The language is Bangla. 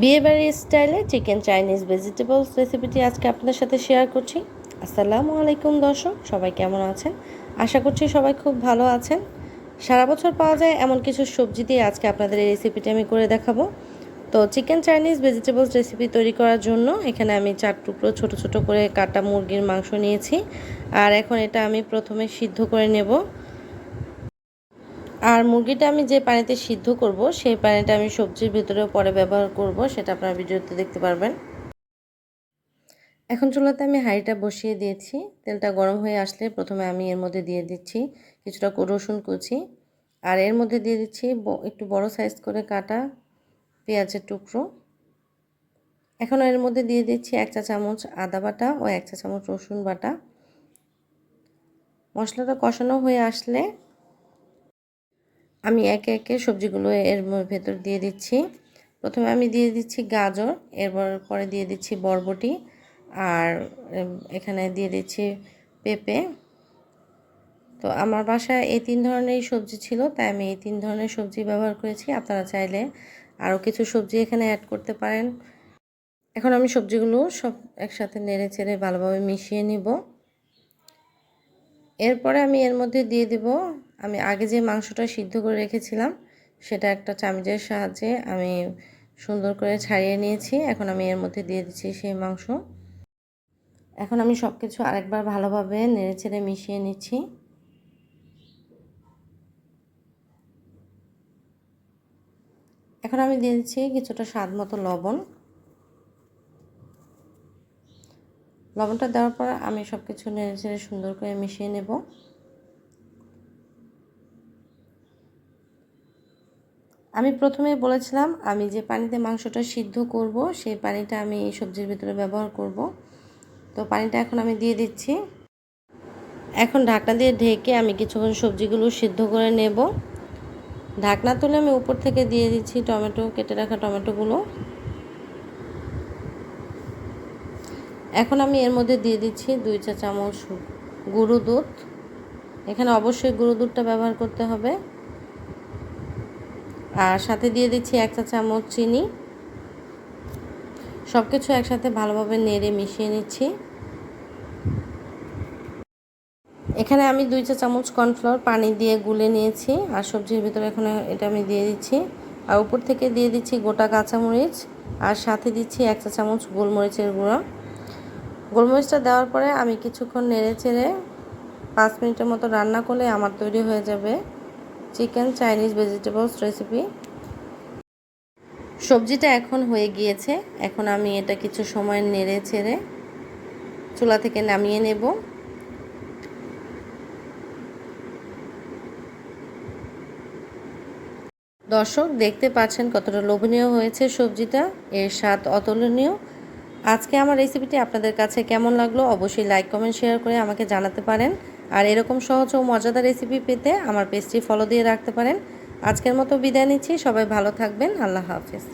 বিয়েবাড়ির স্টাইলে চিকেন চাইনিজ ভেজিটেবলস রেসিপিটি আজকে আপনাদের সাথে শেয়ার করছি। আসসালামু আলাইকুম দর্শক, সবাই কেমন আছেন? আশা করছি সবাই খুব ভালো আছেন। সারা বছর পাওয়া যায় এমন কিছু সবজি দিয়ে আজকে আপনাদের এই রেসিপিটি আমি করে দেখাবো। তো চিকেন চাইনিজ ভেজিটেবলস রেসিপি তৈরি করার জন্য এখানে আমি 4 টুকরো ছোট ছোট করে কাটা মুরগির মাংস নিয়েছি। আর এখন এটা আমি প্রথমে সিদ্ধ করে নেব। আর মুরগিটা আমি যে পানিতে সিদ্ধ করব সেই পানিটা আমি সবজির ভিতরেও পরে ব্যবহার করব, সেটা আপনারা ভিডিওতে দেখতে পারবেন। এখন চুলাতে আমি হাঁড়িটা বসিয়ে দিয়েছি। তেলটা গরম হয়ে আসলে প্রথমে আমি এর মধ্যে দিয়ে দিচ্ছি কিছুটা রসুন কুচি, আর এর মধ্যে দিয়ে দিচ্ছি একটু বড় সাইজ করে কাটা পেঁয়াজের টুকরো। এখন এর মধ্যে দিয়ে দিচ্ছি 1 চা চামচ আদা বাটা ও 1 চা চামচ রসুন বাটা। মশলাটা কষানো হয়ে আসলে আমি একে একে সবজিগুলো এর ভেতর দিয়ে দিচ্ছি। প্রথমে আমি দিয়ে দিচ্ছি গাজর, পরে দিয়ে দিচ্ছি বরবটি, আর এখানে দিয়ে দিচ্ছি পেঁপে। তো আমার বাসায় এই 3 ধরনেরই সবজি ছিল, তাই আমি এই 3 ধরনের সবজি ব্যবহার করেছি। আপনারা চাইলে আরও কিছু সবজি এখানে অ্যাড করতে পারেন। এখন আমি সবজিগুলো সব একসাথে নেড়ে চেড়ে ভালোভাবে মিশিয়ে নিব। এরপরে আমি এর মধ্যে দিয়ে দেব আমি আগে যে মাংসটা সিদ্ধ করে রেখেছিলাম, সেটা একটা চামচের সাহায্যে আমি সুন্দর করে ছাড়িয়ে নিয়েছি। এখন আমি এর মধ্যে দিয়ে দিচ্ছি সেই মাংস। এখন আমি সব কিছু আরেকবার ভালোভাবে নেড়েচেড়ে মিশিয়ে নিচ্ছি। এখন আমি দিয়ে দিচ্ছি কিছুটা স্বাদ মতো লবণ। লবণটা দেওয়ার পর আমি সব কিছু নেড়েচেড়ে সুন্দর করে মিশিয়ে নেব। আমি প্রথমেই বলেছিলাম আমি যে পানিতে মাংসটা সিদ্ধ করব সেই পানিটা আমি এই সবজির ভিতরে ব্যবহার করব। তো পানিটা এখন আমি দিয়ে দিচ্ছি। এখন ঢাকনা দিয়ে ঢেকে আমি কিছুক্ষণ সবজিগুলো সিদ্ধ করে নেব। ঢাকনা তুলে আমি উপর থেকে দিয়ে দিচ্ছি টমেটো, কেটে রাখা টমেটোগুলো। এখন আমি এর মধ্যে দিয়ে দিচ্ছি 2 চা চামচ গুঁড়ো দুধ। এখানে অবশ্যই গুঁড়ো দুধটা ব্যবহার করতে হবে। আর সাথে দিয়ে দিচ্ছি 1 চা চামচ চিনি। সব কিছু একসাথে ভালোভাবে নেড়ে মিশিয়ে নিচ্ছি। এখানে আমি 2 চা চামচ কর্নফ্লাওয়ার পানি দিয়ে গুলে নিয়েছি, আর সবজির ভিতরে এখন এটা আমি দিয়ে দিচ্ছি। আর উপর থেকে দিয়ে দিচ্ছি গোটা কাঁচামরিচ, আর সাথে দিচ্ছি 1 চা চামচ গোলমরিচের গুঁড়ো। গোলমরিচটা দেওয়ার পরে আমি কিছুক্ষণ নেড়ে চেড়ে 5 মিনিটের মতো রান্না করলে আমার তৈরি হয়ে যাবে চিকেন চাইনিজ ভেজিটেবলস রেসিপি। সবজিটা এখন হয়ে গিয়েছে। এখন আমি এটা কিছু সময় নেড়ে চেড়ে চুলা থেকে নামিয়ে নেব। দর্শক দেখতে পাচ্ছেন কতটা লোভনীয় হয়েছে সবজিটা, এর স্বাদ অতুলনীয়। আজকে আমার রেসিপিটি আপনাদের কাছে কেমন লাগলো অবশ্যই লাইক কমেন্ট শেয়ার করে আমাকে জানাতে পারেন। আর এরকম সহজ ও মজাদার রেসিপি পেতে আমার পেজটি ফলো দিয়ে রাখতে পারেন। আজকের মতো বিদায় নিচ্ছি, সবাই ভালো থাকবেন। আল্লাহ হাফেজ।